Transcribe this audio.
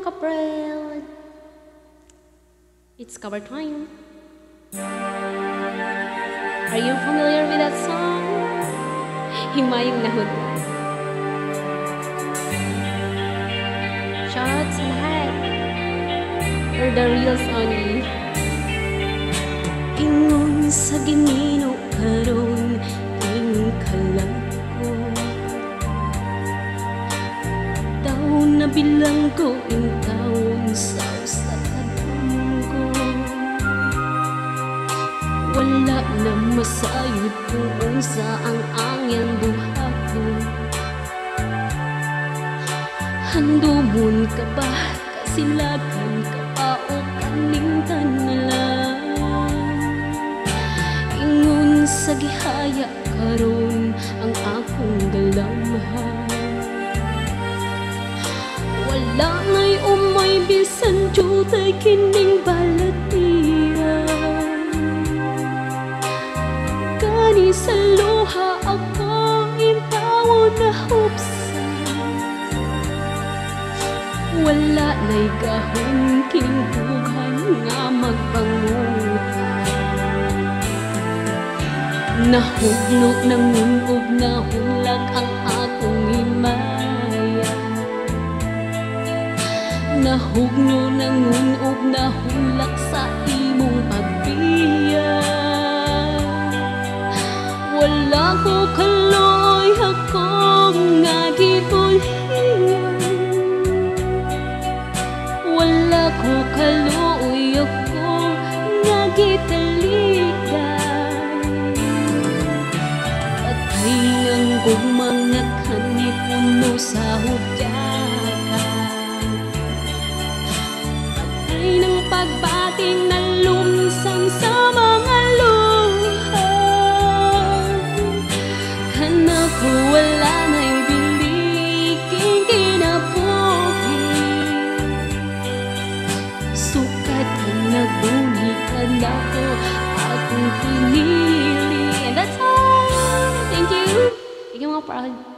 mga kaprel. It's cover time. Are you familiar with that song? Himayong Nahud. Shout sa lahat. You're the real Sonny. Ingon sa Ginoo karon ing kalang ko. Taon na bilang ko ing taon sa kadam ko. Wala na masayod kung unsa ang angyan buhat ko. Handumon ka ba kasilagan ka pa o kaning tanalan? Ingon sa gihaya karon ang akong galamhan. Wala na'y umay bisan jutay kining balatian. Kani sa luha ako intawo na hupsan. Wala na'y gahong kinbugan nga magpangutan. Nahugno ng unog na hulag ang akong himaya. Nahugno ng unog na hulak sa imong pagbiya. Wala ko kaloy akong nga gibulian. Wala ko kaloy ako nga gitaligan. Patay ng gugmang nga kanipuno sa hudyakan. Patay ng pagbating na lumsang sa mga luha. Kana ko wala na'y biliging kinabuhi. Sukat ang nagbuni ka na ko akong pinili. And that's all. Thank you. Thank you mga proud.